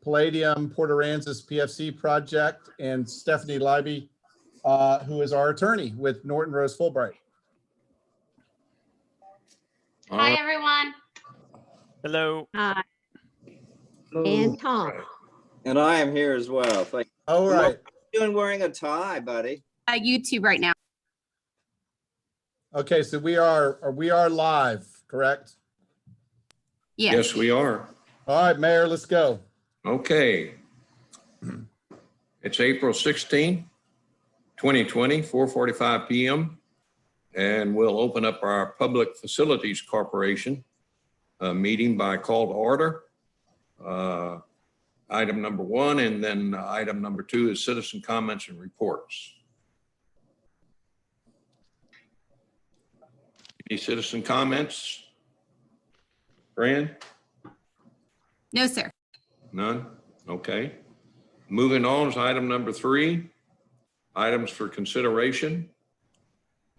Palladium Port Aransas PFC project, and Stephanie Leiby, who is our attorney with Norton Rose Fulbright. Hi, everyone. Hello. Hi. And Tom. And I am here as well. Thank you. All right. What are you doing wearing a tie, buddy? YouTube right now. Okay, so we are live, correct? Yes, we are. All right, Mayor, let's go. Okay. It's April 16, 2020, 4:45 p.m. And we'll open up our Public Facilities Corporation meeting by call to order. Item number 1, and then item number 2 is citizen comments and reports. Any citizen comments? Fran? No, sir. None? Okay. Moving on to item number 3, items for consideration.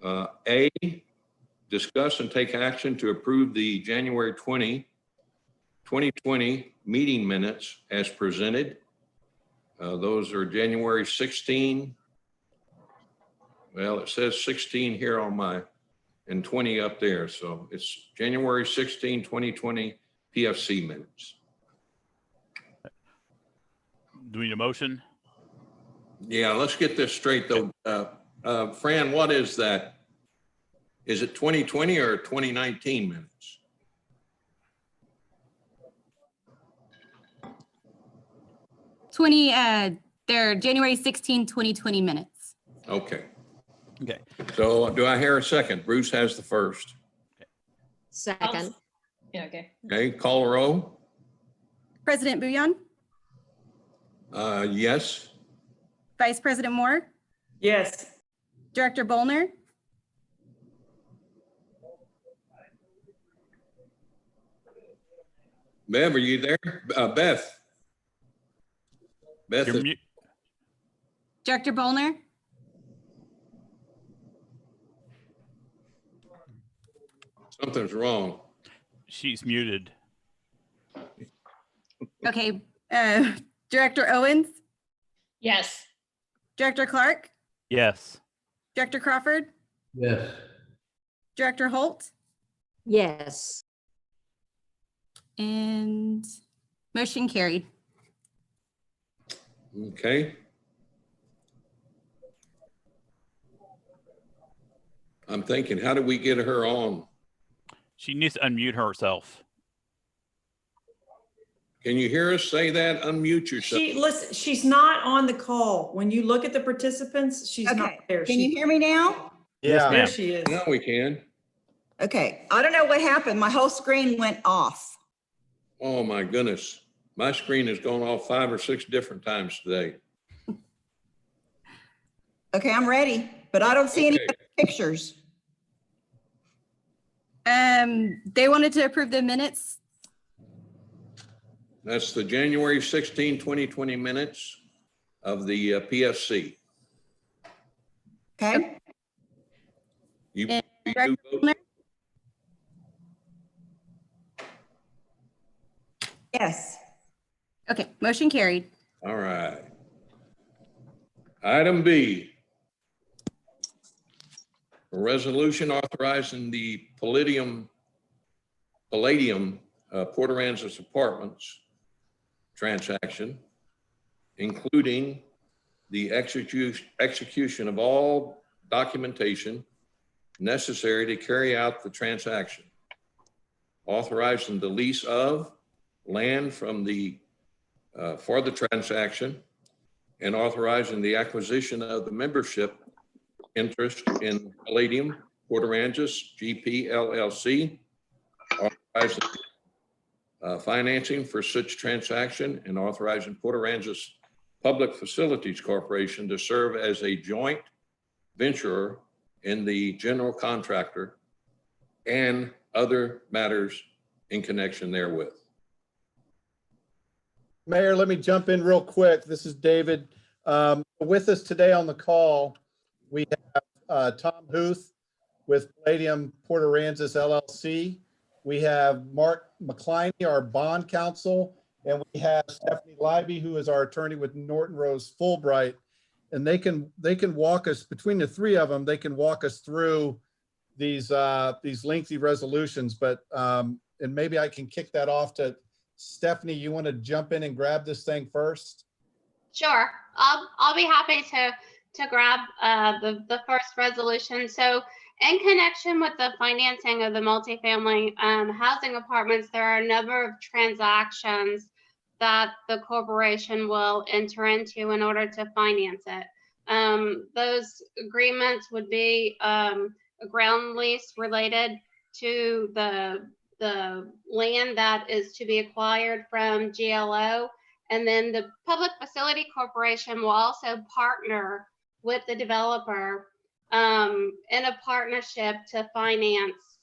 A, discuss and take action to approve the January 2020 meeting minutes as presented. Those are January 16. Well, it says 16 here on my, and 20 up there. So it's January 16, 2020 PFC minutes. Do we need a motion? Yeah, let's get this straight though. Fran, what is that? Is it 2020 or 2019 minutes? They're January 16, 2020 minutes. Okay. Okay. So do I hear a second? Bruce has the first. Second. Yeah, okay. Okay, call a roll. President Bouillon, Yes. Vice President Moore, Yes. Director Bollner, Bev, are you there? Beth? Beth, You're is- mute. Director Bollner, something's wrong. She's muted. okay, Director Owens, Yes. Director Clark, Yes. Director Crawford, Yes. Director Holt, Yes. and motion carried. Okay. I'm thinking, how do we get her on? She needs to unmute herself. Can you hear us say that? Unmute yourself. Listen, she's not on the call. When you look at the participants, she's not Okay, there. can you hear me now? Yes, Yeah. There ma'am. she is. Now we can. Okay, I don't know what happened. My whole screen went off. Oh my goodness. My screen has gone off 5 or 6 different times today. Okay, I'm ready, but I don't see any Okay. pictures. They wanted to approve the minutes. That's the January 16, 2020 minutes of the PFC. Okay, You And do Director vote? Bollner, yes. okay, motion carried. All right. Item B. A resolution authorizing the Palladium Port Aransas Apartments transaction, including the execution of all documentation necessary to carry out the transaction, authorizing the lease of land from the for the transaction, and authorizing the acquisition of the membership interest in Palladium Port Aransas GP LLC, authorizing financing for such transaction, and authorizing Port Aransas Public Facilities Corporation to serve as a joint venturer in the general contractor and other matters in connection therewith. Mayor, let me jump in real quick. This is David. With us today on the call, we have Tom Huth with Palladium Port Aransas LLC. We have Mark McCliney, our bond counsel, And we have Stephanie Libby, who is our attorney with Norton Rose Fulbright. And they can walk us, between the three of them, they can walk us through these lengthy resolutions. But, and maybe I can kick that off to Stephanie. You want to jump in and grab this thing first? Sure. I'll be happy to grab the first resolution. So in connection with the financing of the multifamily housing apartments, there are a number of transactions that the corporation will enter into in order to finance it. Those agreements would be a ground lease related to the land that is to be acquired from GLO. And then the Public Facility Corporation will also partner with the developer in a partnership to finance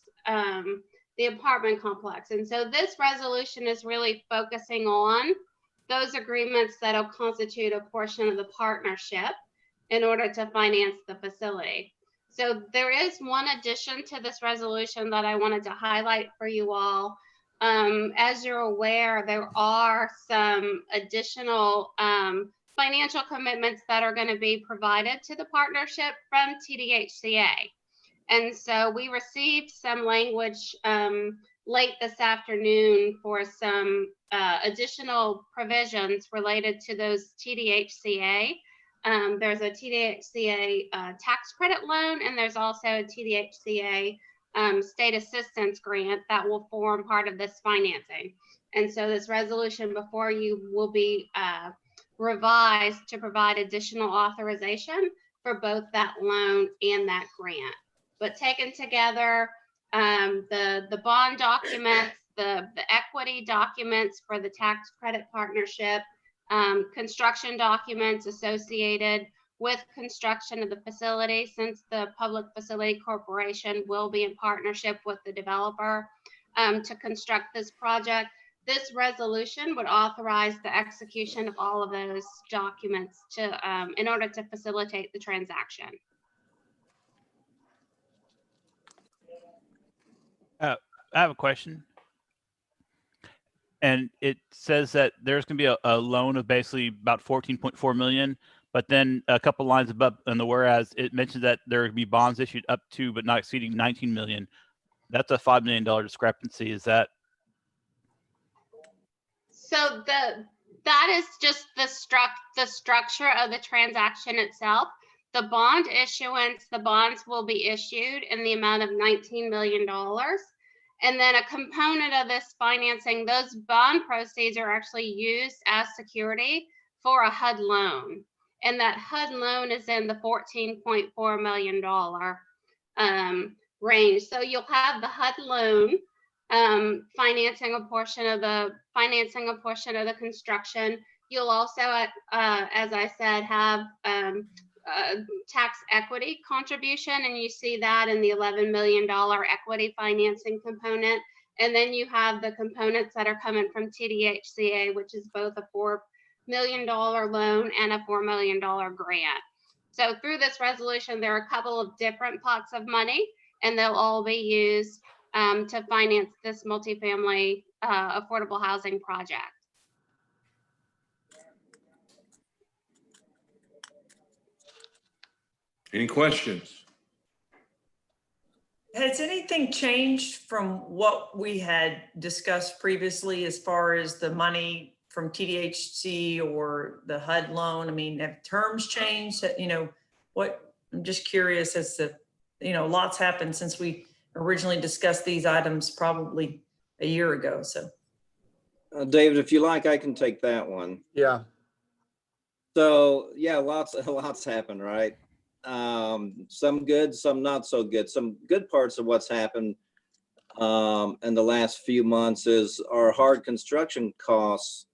the apartment complex. And so this resolution is really focusing on those agreements that will constitute a portion of the partnership in order to finance the facility. So there is one addition to this resolution that I wanted to highlight for you all. As you're aware, there are some additional financial commitments that are going to be provided to the partnership from TDHCA. And so we received some language late this afternoon for some additional provisions related to those TDHCA. There's a TDHCA tax credit loan, and there's also a TDHCA state assistance grant that will form part of this financing. And so this resolution before you will be revised to provide additional authorization for both that loan and that grant. But taken together, the bond documents, the equity documents for the tax credit partnership, construction documents associated with construction of the facility, since the Public Facility Corporation will be in partnership with the developer to construct this project. This resolution would authorize the execution of all of those documents to in order to facilitate the transaction. I have a question. And it says that there's going to be a loan of basically about 14.4 million, but then a couple lines above in the whereas it mentions that there will be bonds issued up to but not exceeding 19 million. That's a $5 million discrepancy. Is that? So that is just the structure of the transaction itself. The bond issuance, the bonds will be issued in the amount of $19 million. And then a component of this financing, those bond proceeds are actually used as security for a HUD loan. And that HUD loan is in the $14.4 million range. So you'll have the HUD loan financing a portion of the construction. You'll also, as I said, have tax equity contribution, and you see that in the $11 million equity financing component. And then you have the components that are coming from TDHCA, which is both a $4 million loan and a $4 million grant. So through this resolution, there are a couple of different pots of money, and they'll all be used to finance this multifamily affordable housing project. Any questions? Has anything changed from what we had discussed previously as far as the money from TDHC or the HUD loan? I mean, have terms changed? You know, I'm just curious as to, lots happened since we originally discussed these items probably a year ago. So, David, if you like, I can take that one. Yeah. So yeah, lots happened, right? Some good, some not so good. Some good parts of what's happened in the last few months is our hard construction costs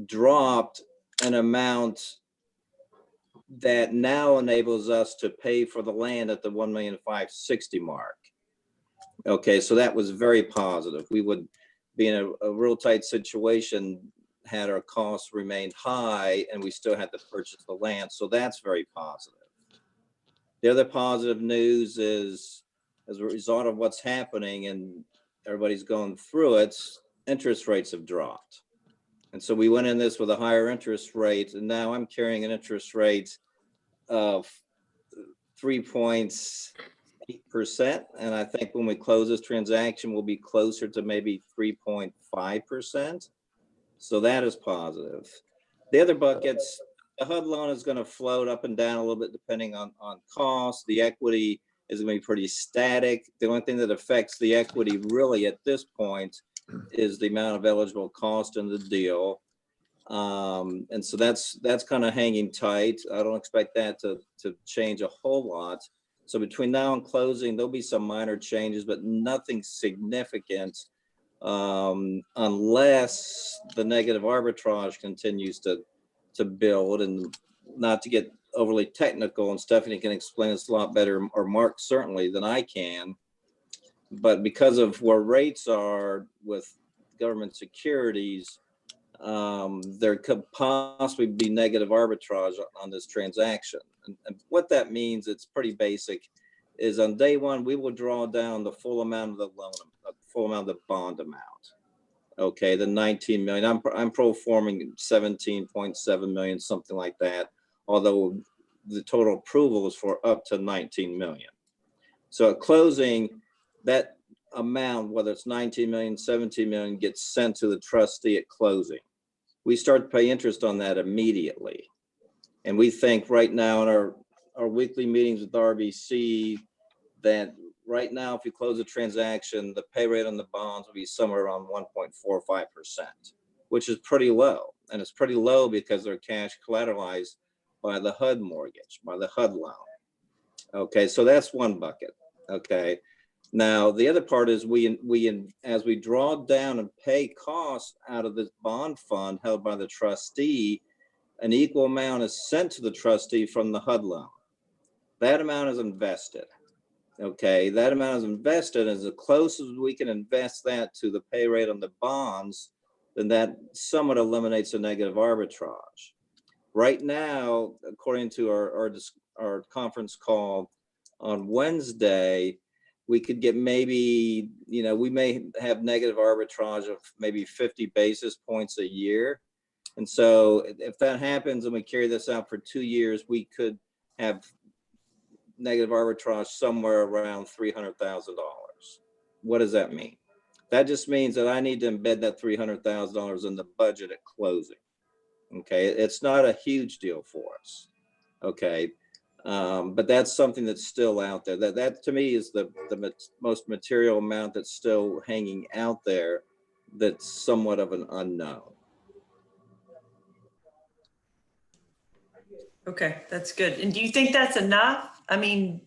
dropped an amount that now enables us to pay for the land at the $1,560,000 mark. Okay, so that was very positive. We would be in a real tight situation had our costs remained high and we still had to purchase the land. So that's very positive. The other positive news is, as a result of what's happening and everybody's going through it, interest rates have dropped. And so we went in this with a higher interest rate, and now I'm carrying an interest rate of 3.8%. And I think when we close this transaction, we'll be closer to maybe 3.5%. So that is positive. The other buckets, the HUD loan is going to float up and down a little bit depending on cost. The equity is going to be pretty static. The only thing that affects the equity really at this point is the amount of eligible cost in the deal. And so that's kind of hanging tight. I don't expect that to change a whole lot. So between now and closing, there'll be some minor changes, but nothing significant, unless the negative arbitrage continues to build. And not to get overly technical, and Stephanie can explain this a lot better, or Mark certainly, than I can. But because of where rates are with government securities, there could possibly be negative arbitrage on this transaction. And what that means, it's pretty basic, is on day one, we will draw down the full amount of the loan, the full amount of the bond amount. Okay, the 19 million, I'm pro-forming 17.7 million, something like that, although the total approval is for up to 19 million. So at closing, that amount, whether it's 19 million, 17 million, gets sent to the trustee at closing. We start to pay interest on that immediately. And we think right now in our weekly meetings with RBC that right now, if you close a transaction, the pay rate on the bonds will be somewhere around 1.45%, which is pretty low. And it's pretty low because they're cash collateralized by the HUD mortgage, by the HUD loan. Okay, so that's one bucket. Okay. Now, the other part is as we draw down and pay costs out of this bond fund held by the trustee, an equal amount is sent to the trustee from the HUD loan. That amount is invested. Okay, that amount is invested. As close as we can invest that to the pay rate on the bonds, then that somewhat eliminates a negative arbitrage. Right now, according to our conference call on Wednesday, we could get maybe, we may have negative arbitrage of maybe 50 basis points a year. And so if that happens and we carry this out for 2 years, we could have negative arbitrage somewhere around $300,000. What does that mean? That just means that I need to embed that $300,000 in the budget at closing. Okay, it's not a huge deal for us. Okay. But that's something that's still out there. That to me is the most material amount that's still hanging out there. That's somewhat of an unknown. Okay, that's good. And do you think that's enough? I mean,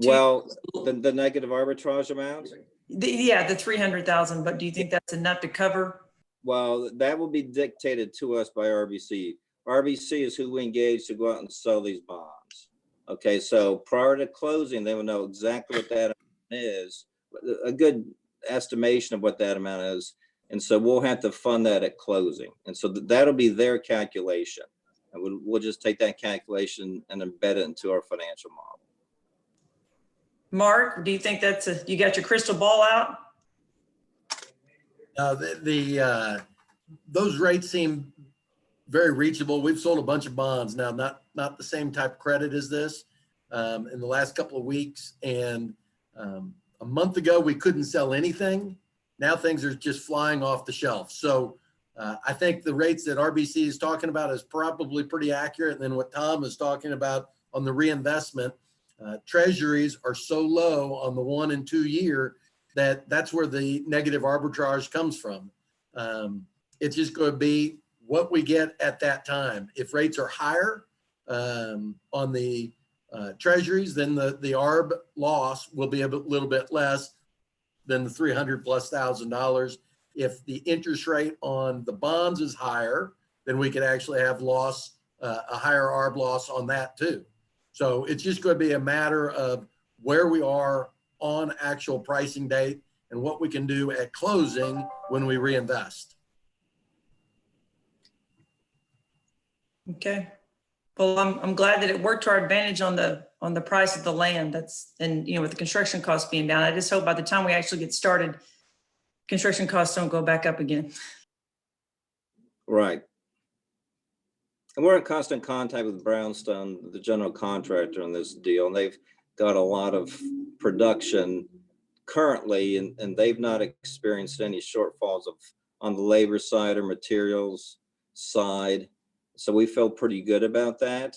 Well, the negative arbitrage amount? Yeah, the 300,000, but do you think that's enough to cover? Well, that will be dictated to us by RBC. RBC is who we engage to go out and sell these bonds. Okay, so prior to closing, they will know exactly what that amount is, a good estimation of what that amount is. And so we'll have to fund that at closing. And so that'll be their calculation. And we'll just take that calculation and embed it into our financial model. Mark, do you think you got your crystal ball out? Those rates seem very reachable. We've sold a bunch of bonds now, not the same type of credit as this in the last couple of weeks. And a month ago, we couldn't sell anything. Now things are just flying off the shelf. So I think the rates that RBC is talking about is probably pretty accurate. And then what Tom is talking about on the reinvestment, treasuries are so low on the 1 and 2 year that's where the negative arbitrage comes from. It's just going to be what we get at that time. If rates are higher on the treasuries, then the ARB loss will be a little bit less than the $300,000+. If the interest rate on the bonds is higher, then we could actually have a higher ARB loss on that too. So it's just going to be a matter of where we are on actual pricing date and what we can do at closing when we reinvest. Okay. Well, I'm glad that it worked to our advantage on the price of the land. And with the construction costs being down, I just hope by the time we actually get started, construction costs don't go back up again. Right. And we're in constant contact with Brownstone, the general contractor on this deal, and they've got a lot of production currently, and they've not experienced any shortfalls on the labor side or materials side. So we feel pretty good about that.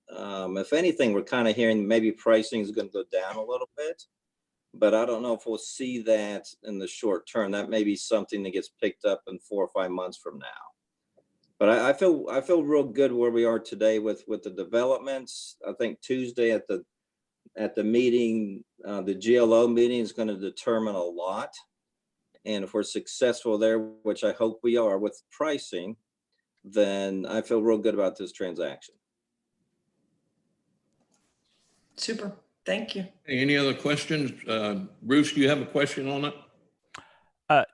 If anything, we're kind of hearing maybe pricing is going to go down a little bit, but I don't know if we'll see that in the short term. That may be something that gets picked up in 4 or 5 months from now. But I feel real good where we are today with the developments. I think Tuesday at the meeting, the GLO meeting is going to determine a lot. And if we're successful there, which I hope we are with pricing, then I feel real good about this transaction. Super. Thank you. Hey, any other questions? Bruce, do you have a question on it?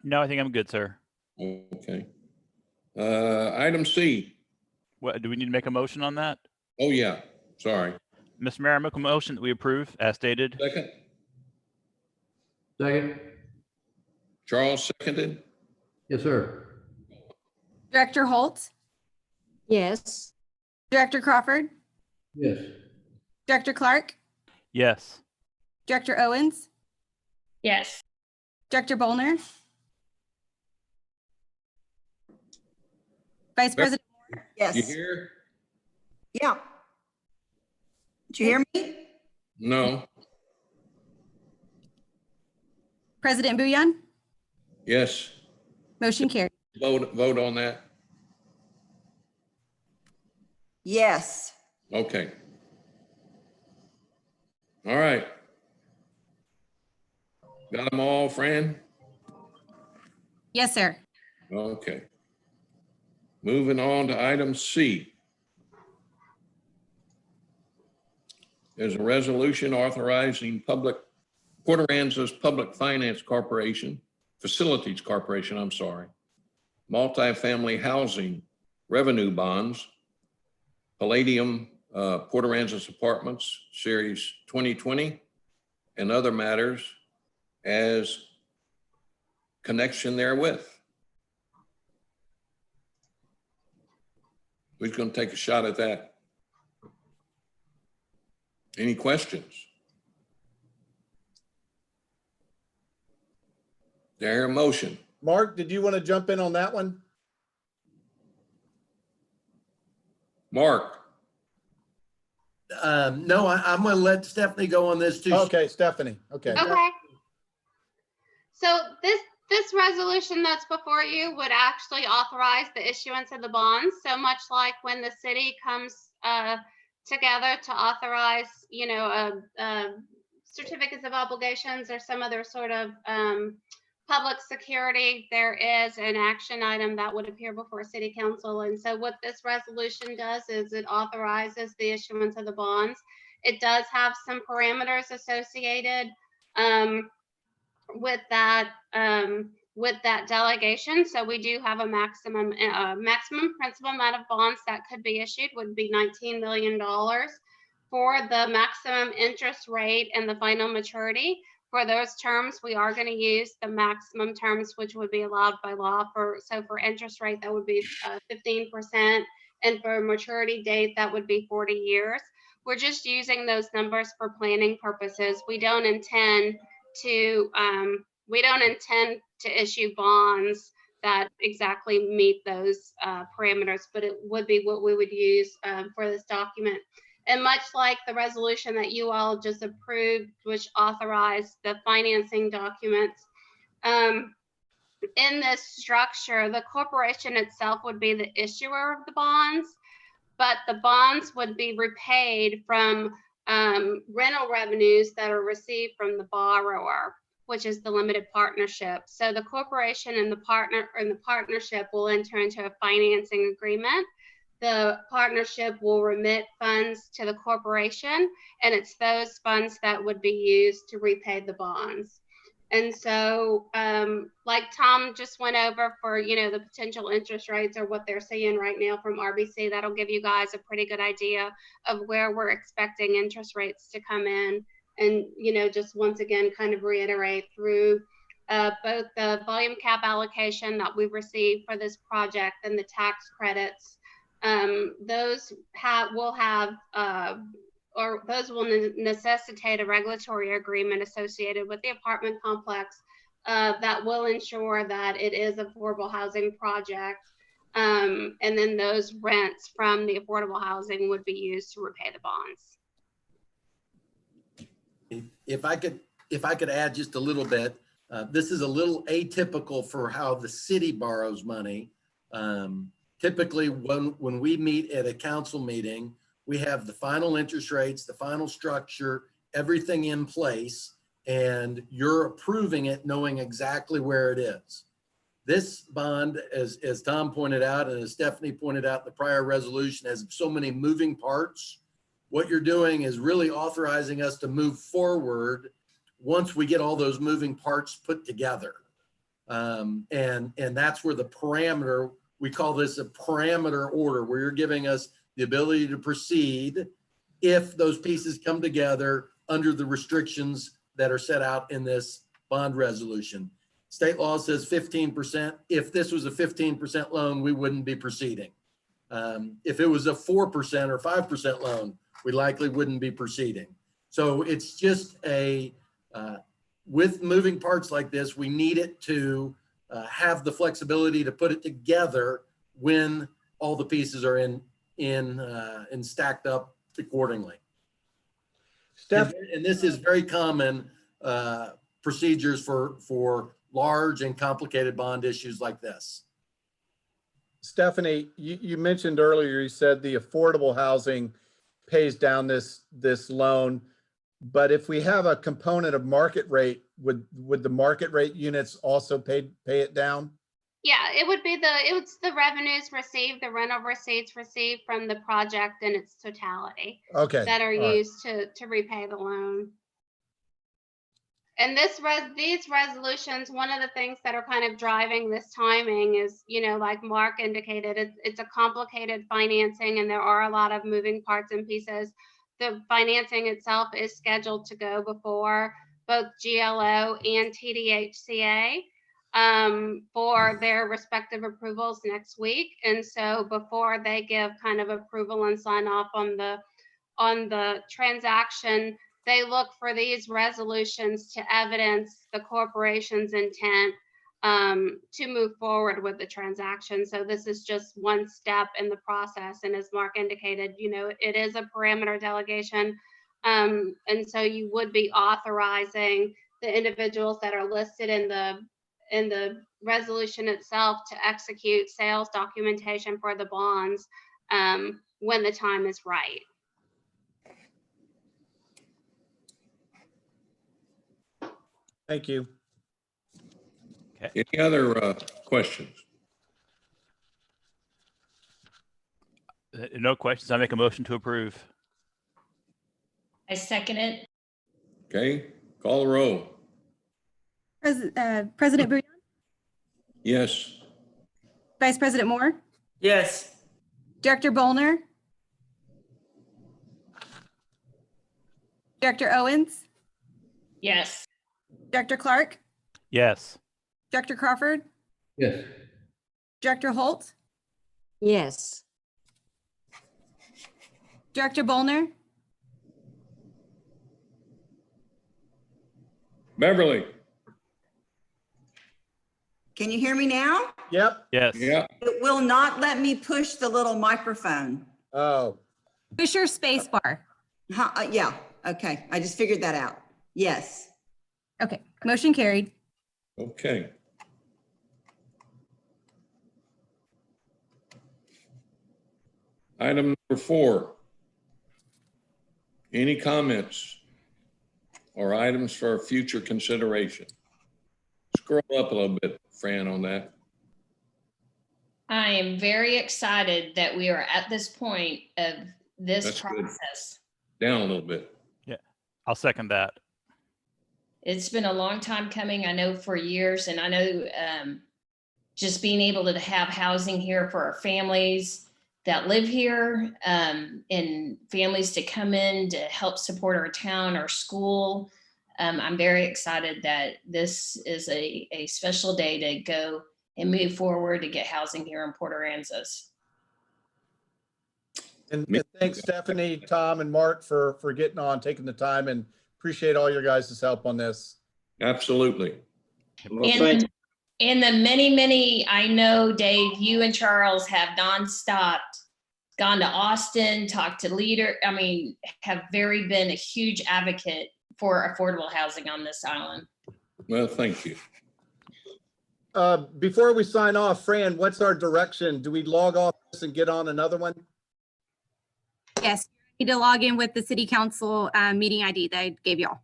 No, I think I'm good, sir. Okay. Item C. What, do we need to make a motion on that? Oh, yeah. Sorry. Mr. Mayor, I make a motion that we approve as stated. Second. Second. Charles seconded. Yes, sir. Director Holt, Yes. Director Crawford, Yes. Director Clark, Yes. Director Owens, Yes. Director Bolner, Vice President, You Yes. hear? Yeah. Did you hear me? No. President Bouillon, Yes. motion carried. Vote on that. Yes. Okay. All right. Got them all, Fran? Yes, sir. Okay. Moving on to item C. There's a resolution authorizing Port Aransas Public Finance Corporation, Facilities Corporation, I'm sorry, multifamily housing revenue bonds, Palladium Port Aransas Apartments Series 2020, and other matters as connection therewith. Who's going to take a shot at that? Any questions? There, a motion. Mark, did you want to jump in on that one? Mark, No, I'm going to let Stephanie go on this too. Okay, Stephanie. Okay. Okay. So this resolution that's before you would actually authorize the issuance of the bonds. So much like when the city comes together to authorize, certificates of obligations or some other sort of public security, there is an action item that would appear before City Council. And so what this resolution does is it authorizes the issuance of the bonds. It does have some parameters associated with that delegation. So we do have a maximum principal amount of bonds that could be issued would be $19 million. For the maximum interest rate and the final maturity, for those terms, we are going to use the maximum terms, which would be allowed by law. For interest rate, that would be 15%, and for maturity date, that would be 40 years. We're just using those numbers for planning purposes. We don't intend to issue bonds that exactly meet those parameters, but it would be what we would use for this document. And much like the resolution that you all just approved, which authorized the financing documents, in this structure, the corporation itself would be the issuer of the bonds, but the bonds would be repaid from rental revenues that are received from the borrower, which is the limited partnership. So the corporation and the partnership will enter into a financing agreement. The partnership will remit funds to the corporation, and it's those funds that would be used to repay the bonds. And so, like Tom just went over for, the potential interest rates or what they're seeing right now from RBC, that'll give you guys a pretty good idea of where we're expecting interest rates to come in. And, just once again, kind of reiterate through both the volume cap allocation that we received for this project and the tax credits. Those will necessitate a regulatory agreement associated with the apartment complex that will ensure that it is an affordable housing project. And then those rents from the affordable housing would be used to repay the bonds. If I could add just a little bit, this is a little atypical for how the city borrows money. Typically, when we meet at a council meeting, we have the final interest rates, the final structure, everything in place, and you're approving it knowing exactly where it is. This bond, as Tom pointed out, and as Stephanie pointed out, the prior resolution has so many moving parts. What you're doing is really authorizing us to move forward once we get all those moving parts put together. And that's where the parameter, we call this a parameter order, where you're giving us the ability to proceed if those pieces come together under the restrictions that are set out in this bond resolution. State law says 15%. If this was a 15% loan, we wouldn't be proceeding. If it was a 4% or 5% loan, we likely wouldn't be proceeding. So it's just with moving parts like this, we need it to have the flexibility to put it together when all the pieces are in stacked up accordingly. And this is very common procedures for large and complicated bond issues like this. Stephanie, you mentioned earlier, you said the affordable housing pays down this loan, but if we have a component of market rate, would the market rate units also pay it down? Yeah, it's the revenues received, the rental receipts received from the project in its totality. Okay. That are all right. used to repay the loan. And these resolutions, one of the things that are kind of driving this timing is, like Mark indicated, it's a complicated financing and there are a lot of moving parts and pieces. The financing itself is scheduled to go before both GLO and TDHCA for their respective approvals next week. And so before they give kind of approval and sign off on the transaction, they look for these resolutions to evidence the corporation's intent to move forward with the transaction. So this is just one step in the process. And as Mark indicated, it is a parameter delegation. And so you would be authorizing the individuals that are listed in the resolution itself to execute sales documentation for the bonds when the time is right. Thank you. Any other questions? No questions. I make a motion to approve. I second it. Okay, call the roll. President Bouillon, Yes. Vice President Moore, Yes. Director Bolner, Director Owens, Yes. Director Clark, Yes. Director Crawford, Yes. Director Holt, Yes. Director Bolner, Beverly? Can you hear me now? Yep. Yes. Yeah. It will not let me push the little microphone. Oh, push your space bar. Yeah, okay. I just figured that out. Yes. Okay, motion carried. Okay. Item number 4. Any comments or items for future consideration? Scroll up a little bit, Fran, on that. I am very excited that we are at this point of this That's good. process. Down a little bit. I'll second that. It's been a long time coming, I know, for years, and I know just being able to have housing here for our families that live here, and families to come in to help support our town, our school, I'm very excited that this is a special day to go and move forward to get housing here in Port Aransas. And thanks Stephanie, Tom and Mark for getting on, taking the time, and appreciate all your guys' help on this. Absolutely. Well, thank And the many, I know, Dave, you and Charles have nonstop gone to Austin, talked to have been a huge advocate for affordable housing on this island. Well, thank you. Before we sign off, Fran, what's our direction? Do we log off this and get on another one? Yes, you need to log in with the city council meeting ID that I gave y'all.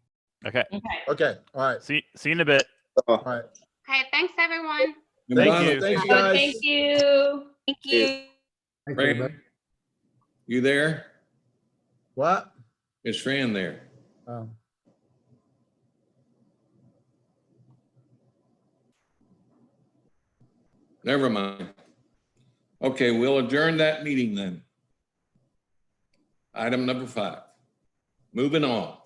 Okay. Okay. Okay, all right, See you in a bit. all right. Okay, thanks, everyone. And Thank Donna, you. Thank you, Oh, guys. thank you. Thank you. Thanks, everybody. Fran, you there? What? Is Fran there? Oh. Never mind. Okay, we'll adjourn that meeting then. Item number 5. Moving on.